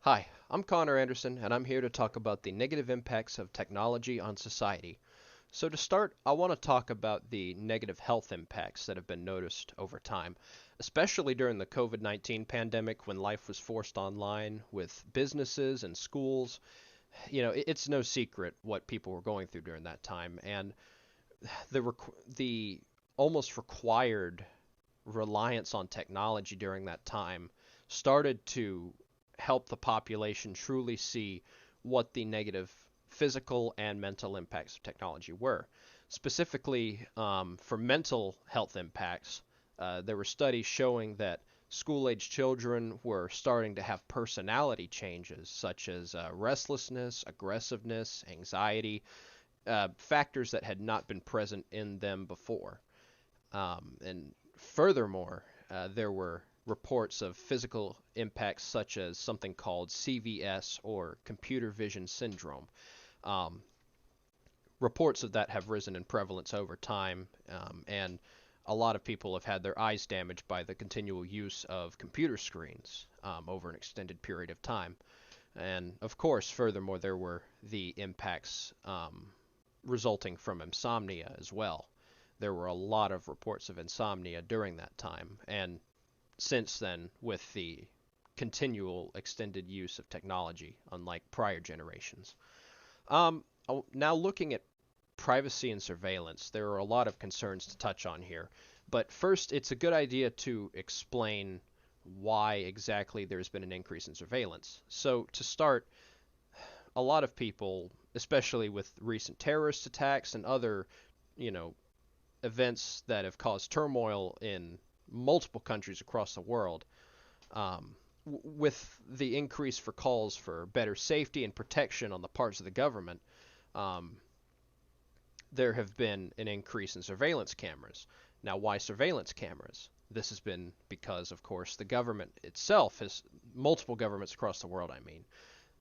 Hi, I'm Connor Anderson, and I'm here to talk about the negative impacts of technology on society. So, to start, I want to talk about the negative health impacts that have been noticed over time, especially during the COVID 19 pandemic when life was forced online with businesses and schools. It's no secret what people were going through during that time, and the almost required reliance on technology during that time started to help the population truly see what the negative physical and mental impacts of technology were. Specifically, for mental health impacts, there were studies showing that school age children were starting to have personality changes such as restlessness, aggressiveness, anxiety, factors that had not been present in them before. And furthermore, there were reports of physical impacts such as something called CVS or computer vision syndrome. Um, Reports of that have risen in prevalence over time, and a lot of people have had their eyes damaged by the continual use of computer screens over an extended period of time. And of course, furthermore, there were the impacts resulting from insomnia as well. There were a lot of reports of insomnia during that time, and since then, with the continual extended use of technology, unlike prior generations. Now, looking at privacy and surveillance, there are a lot of concerns to touch on here. But first, it's a good idea to explain why exactly there's been an increase in surveillance. So, to start, a lot of people, especially with recent terrorist attacks and other, you know, events that have caused turmoil in multiple countries across the world, with the increase for calls for better safety and protection on the parts of the government, um, there have been an increase in surveillance cameras. Now, why surveillance cameras? This has been because, of course, the government itself has, multiple governments across the world, I mean,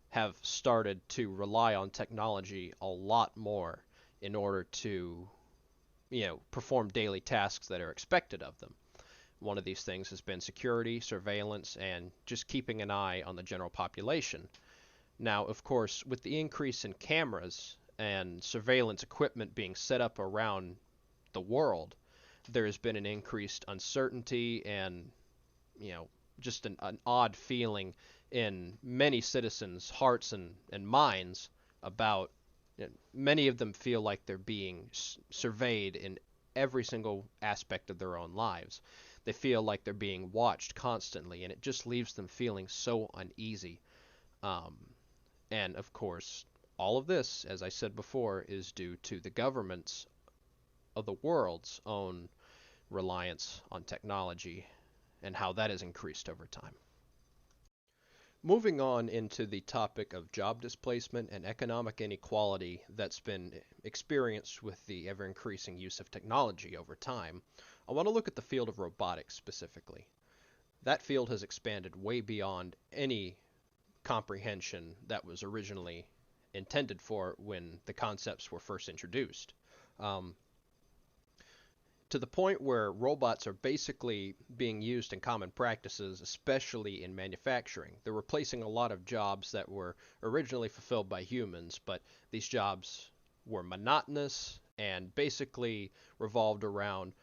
have started to rely on technology a lot more in order to, perform daily tasks that are expected of them. One of these things has been security, surveillance, and just keeping an eye on the general population. Now, of course, with the increase in cameras and surveillance equipment being set up around the world, there has been an increased uncertainty and, you know, just an odd feeling in many citizens' hearts and minds about, many of them feel like they're being surveyed in every single aspect of their own lives. They feel like they're being watched constantly, and it just leaves them feeling so uneasy. Um, and of course, all of this, as I said before, is due to the governments of the world's own reliance on technology and how that has increased over time. Moving on into the topic of job displacement and economic inequality that's been experienced with the ever increasing use of technology over time, I want to look at the field of robotics specifically. That field has expanded way beyond any comprehension that was originally intended for when the concepts were first introduced. Um, to the point where robots are basically being used in common practices, especially in manufacturing. They're replacing a lot of jobs that were originally fulfilled by humans, but these jobs were monotonous and basically revolved around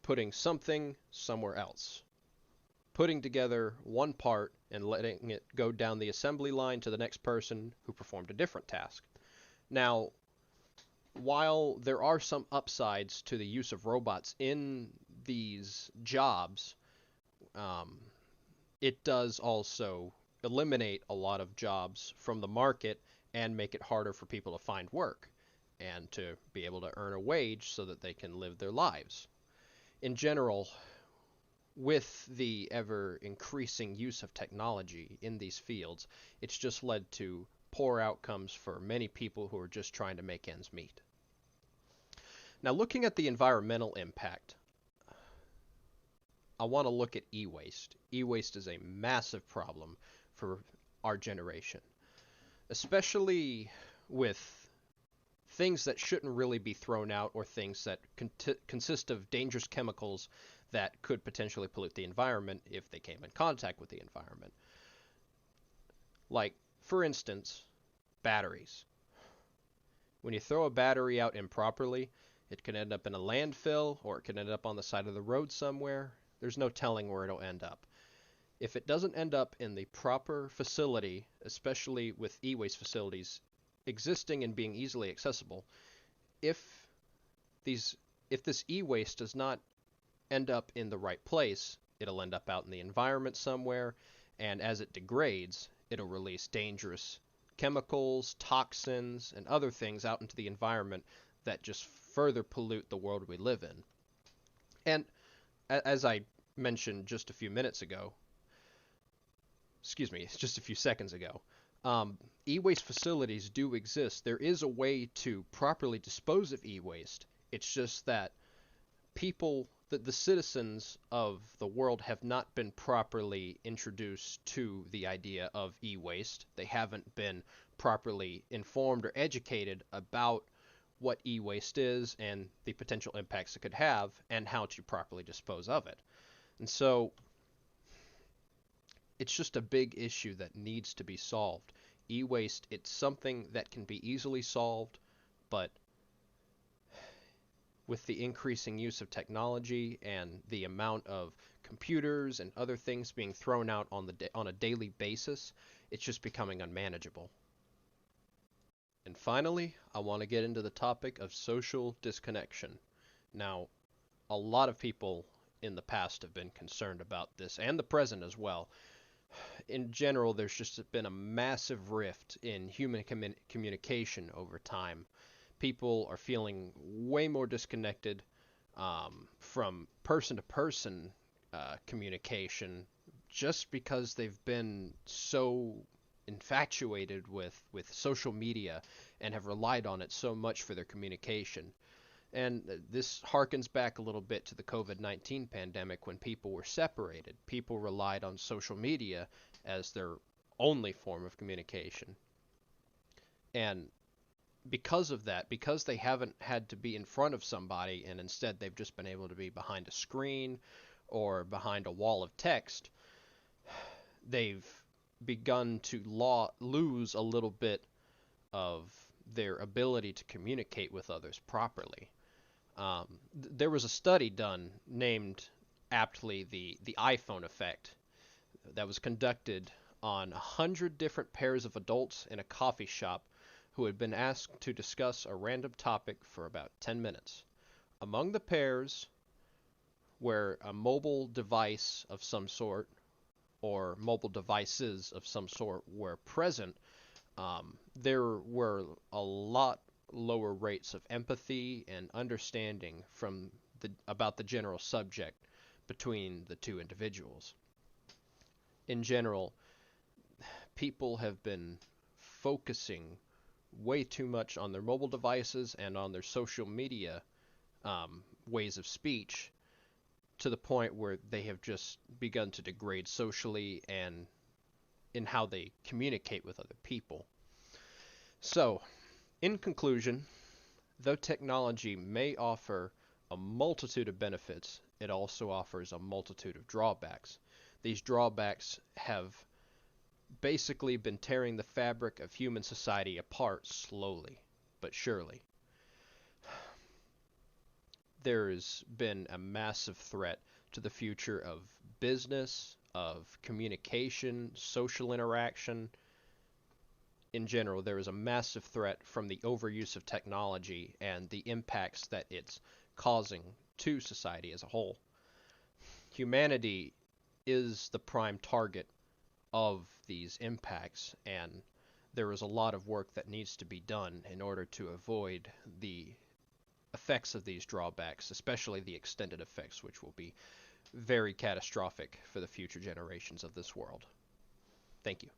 putting something somewhere else, putting together one part and letting it go down the assembly line to the next person who performed a different task. Now, while there are some upsides to the use of robots in these jobs, um, it does also eliminate a lot of jobs from the market and make it harder for people to find work and to be able to earn a wage so that they can live their lives. In general, with the ever increasing use of technology in these fields, it's just led to poor outcomes for many people who are just trying to make ends meet. Now, looking at the environmental impact, I want to look at e-waste. E-waste is a massive problem for our generation, especially with things that shouldn't really be thrown out or things that consist of dangerous chemicals that could potentially pollute the environment if they came in contact with the environment. Like, for instance, batteries. When you throw a battery out improperly, it can end up in a landfill or it can end up on the side of the road somewhere. There's no telling where it'll end up. If it doesn't end up in the proper facility, especially with e-waste facilities existing and being easily accessible, if these if this e-waste does not end up in the right place, it'll end up out in the environment somewhere, and as it degrades, it'll release dangerous chemicals, toxins, and other things out into the environment that just further pollute the world we live in. And as I mentioned just a few minutes ago, excuse me, just a few seconds ago, e-waste facilities do exist. There is a way to properly dispose of e-waste. It's just that the citizens of the world have not been properly introduced to the idea of e-waste. They haven't been properly informed or educated about what e-waste is and the potential impacts it could have and how to properly dispose of it. And so it's just a big issue that needs to be solved. E-waste, it's something that can be easily solved, but with the increasing use of technology and the amount of computers and other things being thrown out on a daily basis, it's just becoming unmanageable. And finally, I want to get into the topic of social disconnection. Now, a lot of people in the past have been concerned about this, and the present as well. In general, there's just been a massive rift in human communication over time. People are feeling way more disconnected from person to person communication just because they've been so infatuated with social media and have relied on it so much for their communication. And this harkens back a little bit to the COVID-19 pandemic when people were separated. People relied on social media as their only form of communication. And because of that, because they haven't had to be in front of somebody and instead they've just been able to be behind a screen or behind a wall of text, they've begun to lose a little bit of their ability to communicate with others properly. There was a study done named aptly the iPhone effect that was conducted on 100 different pairs of adults in a coffee shop who had been asked to discuss a random topic for about 10 minutes. Among the pairs where a mobile device of some sort or mobile devices of some sort were present, there were a lot lower rates of empathy and understanding about the general subject between the two individuals. In general, people have been focusing way too much on their mobile devices and on their social media ways of speech to the point where they have just begun to degrade socially and in how they communicate with other people. So, in conclusion, though technology may offer a multitude of benefits, it also offers a multitude of drawbacks. These drawbacks have basically been tearing the fabric of human society apart slowly but surely. There's been a massive threat to the future of business, of communication, social interaction. In general, there is a massive threat from the overuse of technology and the impacts that it's causing to society as a whole. Humanity is the prime target of these impacts, and there is a lot of work that needs to be done in order to avoid the effects of these drawbacks, especially the extended effects, which will be very catastrophic for the future generations of this world. Thank you.